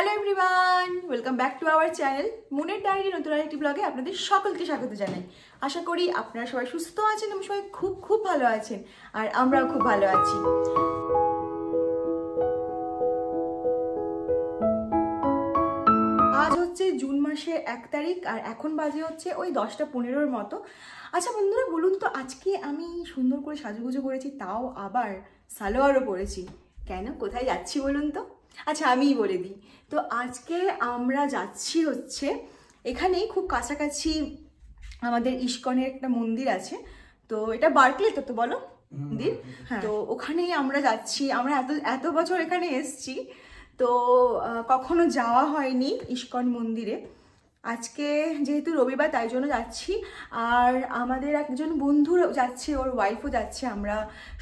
Hello everyone, welcome back to our channel মুনের diary. নতুন আরেকটি ব্লগে আপনাদের সকলকে স্বাগত জানাই। আশা করি আপনারা সবাই সুস্থ আছেন এবং সবাই খুব খুব ভালো আছেন, আর আমরাও খুব ভালো আছি। আজ হচ্ছে জুন মাসের 1 তারিখ, আর এখন বাজে হচ্ছে ওই 10:15 মতো। আচ্ছা বন্ধুরা, বলুন তো আজকে আমি সুন্দর করে সাজুগুজু করেছি, তাও আবার সালোয়ারও পরেছি। কেন, কোথায় যাচ্ছি বলুন তো? আচ্ছা আমিই বলে দিই। তো আজকে আমরা যাচ্ছি হচ্ছে এখানেই খুব কাছাকাছি আমাদের ইস্কনের একটা মন্দির আছে। তো এটা বার্কলে তো বলো মন্দির, হ্যাঁ। তো ওখানেই আমরা যাচ্ছি। আমরা এত বছর এখানে এসছি, তো কখনো যাওয়া হয়নি ইস্কন মন্দিরে। আজকে যেহেতু রবিবার তাই জন্য যাচ্ছি, আর আমাদের একজন বন্ধু যাচ্ছে, ওর ওয়াইফও যাচ্ছে। আমরা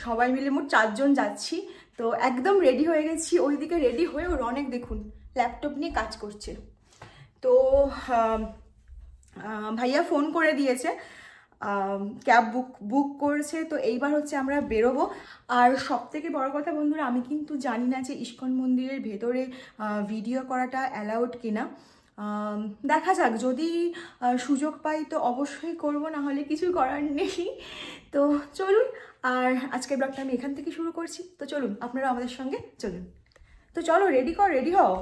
সবাই মিলে মোট 4 জন যাচ্ছি। তো একদম রেডি হয়ে গেছি। ওইদিকে রেডি হয়ে ওর অনেক দেখুন ল্যাপটপ নিয়ে কাজ করছে। তো ভাইয়া ফোন করে দিয়েছে, ক্যাব বুক করেছে। তো এইবার হচ্ছে আমরা বেরোবো। আর সব থেকে বড় কথা বন্ধুরা, আমি কিন্তু জানি না যে ইস্কন মন্দিরের ভেতরে ভিডিও করাটা অ্যালাউড কিনা। দেখা যাক, যদি সুযোগ পাই তো অবশ্যই করব, না হলে কিছু করার নেই। তো চলুন, আর আজকের ব্লগটা আমি এখান থেকে শুরু করছি। তো চলুন, আপনারা আমাদের সঙ্গে চলুন। তো চলো, রেডি হও।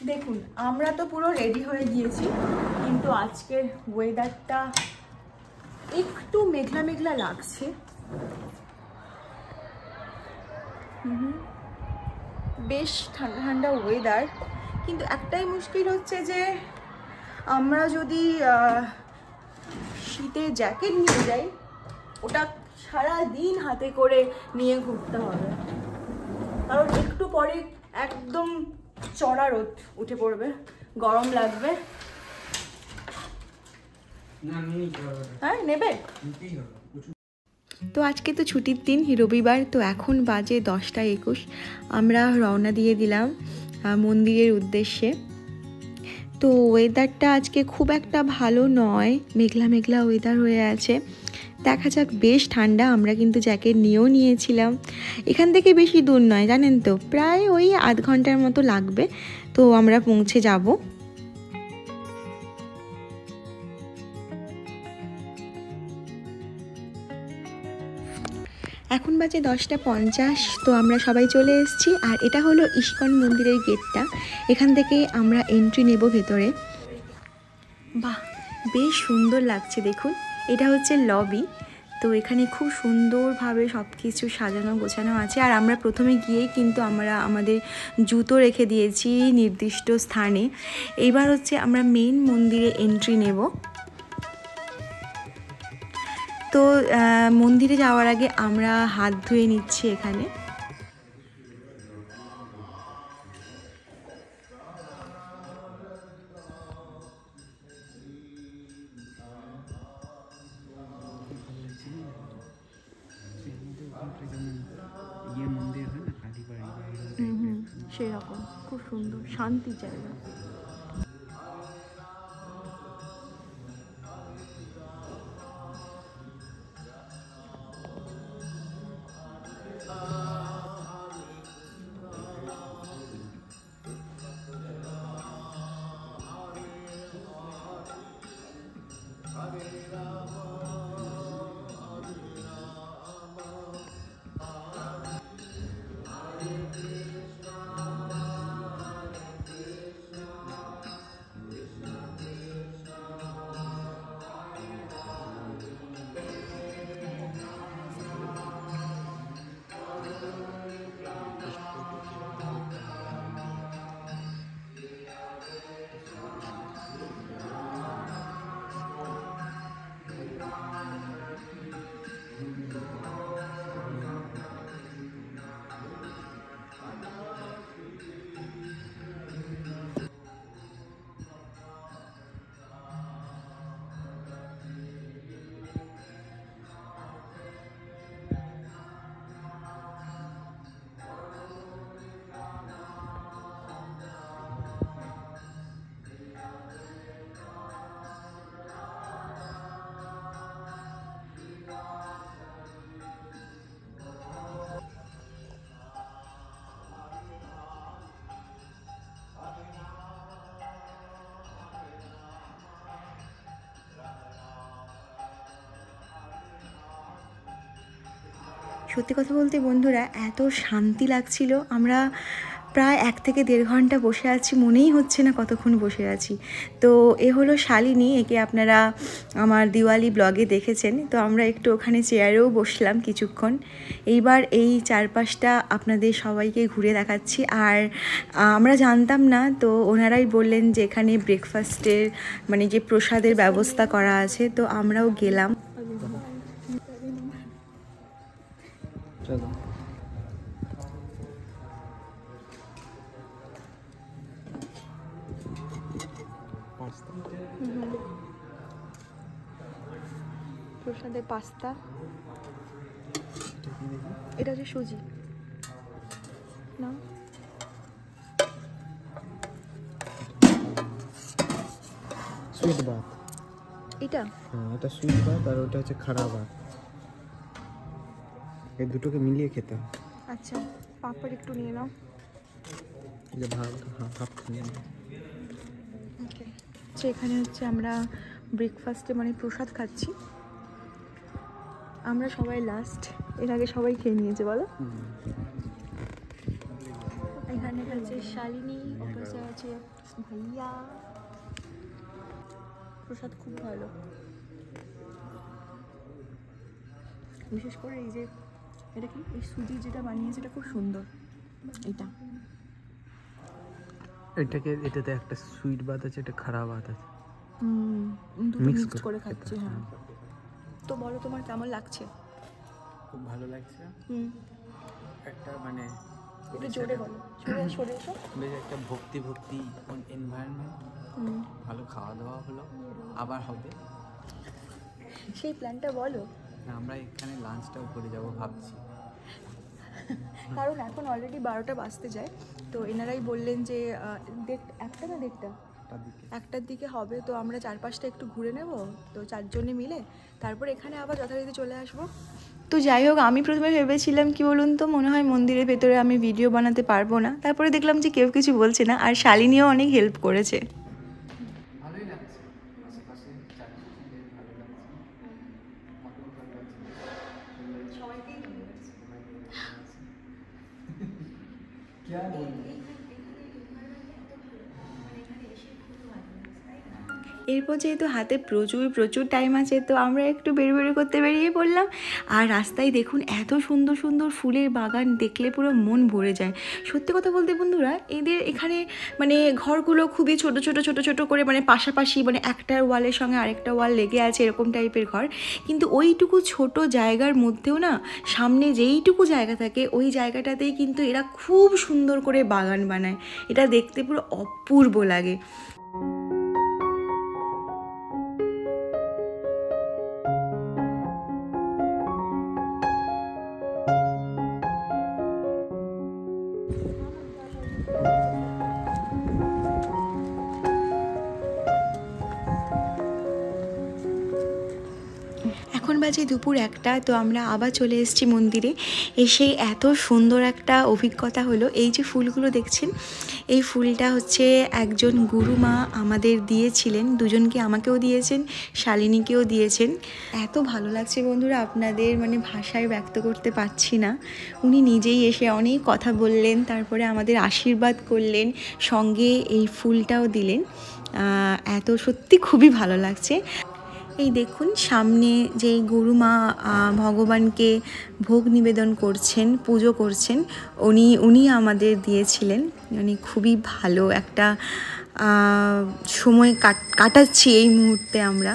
দেখুন আমরা তো পুরো রেডি হয়ে গিয়েছি, কিন্তু আজকের ওয়েদারটা একটু মেঘলা মেঘলা লাগছে। বেশ ঠান্ডা ঠান্ডা ওয়েদার, কিন্তু একটাই মুশকিল হচ্ছে যে আমরা যদি শীতের জ্যাকেট নিয়ে যাই, ওটা সারা দিন হাতে করে নিয়ে ঘুরতে হবে, কারণ একটু পরে একদম চড়া রোদ উঠে পড়বে, গরম লাগবে। হ্যাঁ নেবে। তো আজকে তো ছুটির দিন, রবিবার। তো এখন বাজে 10:21। আমরা রওনা দিয়ে দিলাম মন্দিরের উদ্দেশ্যে। তো ওয়েদারটা আজকে খুব একটা ভালো নয়, মেঘলা মেঘলা ওয়েদার হয়ে আছে। দেখা যাক, বেশ ঠান্ডা। আমরা কিন্তু জ্যাকেট নিয়েও নিয়েছিলাম। এখান থেকে বেশি দূর নয়, জানেন তো, প্রায় ওই আধ ঘন্টার মতো লাগবে। তো আমরা পৌঁছে যাব। এখন বাজে 10:50। তো আমরা সবাই চলে এসেছি, আর এটা হলো ইস্কন মন্দিরের গেটটা। এখান থেকে আমরা এন্ট্রি নেব ভেতরে। বাহ, বেশ সুন্দর লাগছে। দেখুন, এটা হচ্ছে লবি। তো এখানে খুব সুন্দরভাবে সব কিছু সাজানো গোছানো আছে। আর আমরা প্রথমে গিয়েই কিন্তু আমরা আমাদের জুতো রেখে দিয়েছি নির্দিষ্ট স্থানে। এইবার হচ্ছে আমরা মেন মন্দিরে এন্ট্রি নেব। তো মন্দিরে যাওয়ার আগে আমরা হাত ধুয়ে নিচ্ছি এখানে। সেরকম খুব সুন্দর শান্তি জায়গা। সত্যি কথা বলতে বন্ধুরা এত শান্তি লাগছিল, আমরা প্রায় 1 থেকে 1.5 ঘন্টা বসে আছি, মনেই হচ্ছে না কতক্ষণ বসে আছি। তো এ হলো শালিনী, একে আপনারা আমার দিওয়ালি ব্লগে দেখেছেন। তো আমরা একটু ওখানে চেয়ারেও বসলাম কিছুক্ষণ। এইবার এই চারপাশটা আপনাদের সবাইকে ঘুরে দেখাচ্ছি। আর আমরা জানতাম না, তো ওনারাই বললেন যে এখানে ব্রেকফাস্টের মানে যে প্রসাদের ব্যবস্থা করা আছে, তো আমরাও গেলাম। চলো প্রসাদে পাস্তা, এটা হচ্ছে সুজি না, সুইট ভাত, এটা হ্যাঁ এটা সুইট ভাত আর ওটা হচ্ছে খাড়া ভাত, এই দুটোকে মিলিয়ে খেতে হয়। আচ্ছা, পাপড় একটু নিয়ে নাও। এই যে ভাত হাফ নিয়ে নাও। ওকে, তো এখানে হচ্ছে আমরা ব্রেকফাস্টে মানে প্রসাদ খাচ্ছি। আমরা সবাই লাস্ট, এর আগে সবাই খেয়ে নিয়েছে বলো। এখানে আছে শালিনী, অপাশে আছে ভাইয়া। প্রসাদ খুব ভালো, বিশেষ করে এই যে এটা কি, এই সুজি যেটা বানিয়েছে এটা খুব সুন্দর। এটাতে একটা সুইট ভাত আছে, এটা খাড়া ভাত আছে, মিক্স করে খাচ্ছি। হ্যাঁ, তো বলো তোমার কেমন লাগছে? খুব ভালো লাগছে। একটা মানে একটু জোরে বলো, সরে এসো। বেশ একটা ভক্তি এনভায়রনমেন্ট, ভালো খাওয়া দাওয়া হলো, আবার হবে সেই প্ল্যানটা বলো। আমরা এখানে লাঞ্চটাও করে যাব ভাবছি, কারণ এখন অলরেডি 12টা বাজতে যায়। তো এনারাই বললেন যে 1টার দিকে হবে। তো আমরা 4-5টা একটু ঘুরে নেব, তো 4 জনে মিলে তারপর এখানে আবার যথারীতি চলে আসবো। তো যাই হোক, আমি প্রথমে ভেবেছিলাম কি বলুন তো, মনে হয় মন্দিরের ভেতরে আমি ভিডিও বানাতে পারবো না। তারপরে দেখলাম যে কেউ কিছু বলছে না, আর শালিনীও অনেক হেল্প করেছে। ভালোই লাগছে, আশেপাশে সবাইকেই এরপর যেহেতু হাতে প্রচুর টাইম আছে, তো আমরা একটু বেরু করতে বেরিয়ে পড়লাম। আর রাস্তায় দেখুন এত সুন্দর সুন্দর ফুলের বাগান, দেখলে পুরো মন ভরে যায়। সত্যি কথা বলতে বন্ধুরা, এদের এখানে মানে ঘরগুলো খুবই ছোট ছোট করে, মানে পাশাপাশি, মানে একটা ওয়ালের সঙ্গে আরেকটা ওয়াল লেগে আছে, এরকম টাইপের ঘর। কিন্তু ওইটুকু ছোট জায়গার মধ্যেও না, সামনে যেইটুকু জায়গা থাকে ওই জায়গাটাতেই কিন্তু এরা খুব সুন্দর করে বাগান বানায়। এটা দেখতে পুরো অপূর্ব লাগে। এখন বাজে দুপুর 1টা। তো আমরা আবার চলে এসেছি মন্দিরে। এসে এত সুন্দর একটা অভিজ্ঞতা হলো। এই যে ফুলগুলো দেখছেন, এই ফুলটা হচ্ছে একজন গুরুমা আমাদের দিয়েছিলেন, দুজনকে, আমাকেও দিয়েছেন, শালিনীকেও দিয়েছেন। এত ভালো লাগছে বন্ধুরা, আপনাদের মানে ভাষায় ব্যক্ত করতে পারছি না। উনি নিজেই এসে অনেক কথা বললেন, তারপরে আমাদের আশীর্বাদ করলেন, সঙ্গে এই ফুলটাও দিলেন। এত সত্যি খুবই ভালো লাগছে। এই দেখুন সামনে যেই গুরুমা ভগবানকে ভোগ নিবেদন করছেন, পুজো করছেন, উনি আমাদের দিয়েছিলেন। মানে খুবই ভালো একটা সময় কাটাচ্ছি এই মুহূর্তে আমরা।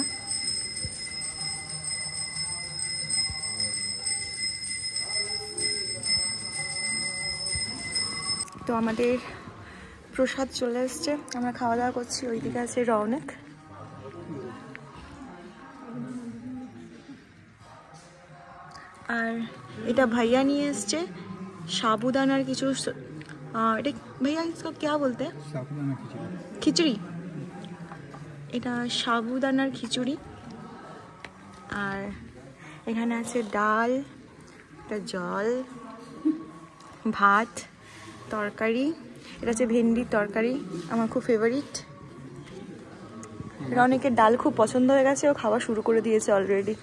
তো আমাদের প্রসাদ চলে এসছে, আমরা খাওয়া দাওয়া করছি। ওইদিকে আছে রৌনক। আর এটা ভাইয়া নিয়ে এসছে সাবুদানার কিছু, এটা ভাইয়া इसका क्या बोलते हैं? খিচুড়ি। এটা সাবুদানার খিচুড়ি। আর এখানে আছে ডাল, এটা জল, ভাত, তরকারি। এটা হচ্ছে ভেন্ডির তরকারি, আমার খুব ফেভারিট। রনিকের ডাল খুব পছন্দ হয়ে গেছে, ও খাওয়া শুরু করে দিয়েছে অলরেডি।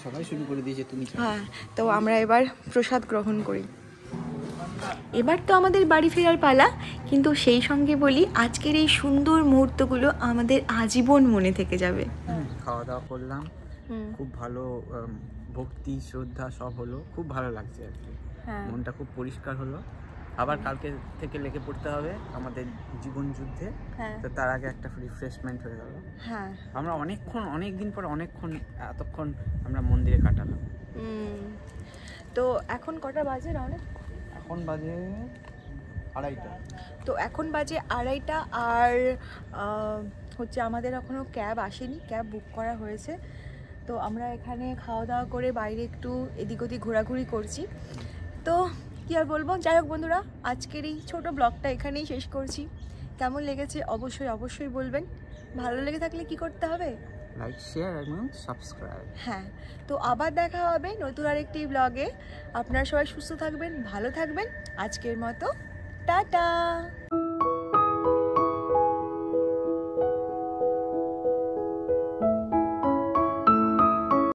সবাই শুরু করে দিয়েছে, তুমি হ্যাঁ, তো আমরা এবার প্রসাদ গ্রহণ করি। এবার তো আমাদের বাড়ি ফেরার পালা, কিন্তু সেই সঙ্গে বলি আজকের এই সুন্দর মুহূর্তগুলো আমাদের আজীবন মনে থেকে যাবে। খাওয়া দাওয়া করলাম, খুব ভালো ভক্তি শ্রদ্ধা সব হলো, খুব ভালো লাগছে আর কি। মনটা খুব পরিষ্কার হলো। আবার কালকে থেকে লেগে পড়তে হবে আমাদের জীবন যুদ্ধে, তো তার আগে একটা রিফ্রেশমেন্ট হয়ে গেল। হ্যাঁ, আমরা অনেক দিন পর এতক্ষণ আমরা মন্দিরে কাটালাম। তো এখন কটা বাজে রাউন্ড? এখন বাজে 2:30। তো এখন বাজে 2:30, আর হচ্ছে আমাদের এখনও ক্যাব আসেনি, ক্যাব বুক করা হয়েছে। তো আমরা এখানে খাওয়া দাওয়া করে বাইরে একটু এদিক ওদিক ঘোরাঘুরি করছি। তো কী আর বলবো, যাই হোক বন্ধুরা, আজকের এই ছোটো ব্লগটা এখানেই শেষ করছি। কেমন লেগেছে অবশ্যই বলবেন। ভালো লেগে থাকলে কি করতে হবে? লাইক, শেয়ার এবং সাবস্ক্রাইব। হ্যাঁ, তো আবার দেখা হবে নতুন আরেকটি ব্লগে। আপনারা সবাই সুস্থ থাকবেন, ভালো থাকবেন। আজকের মতো টাটা।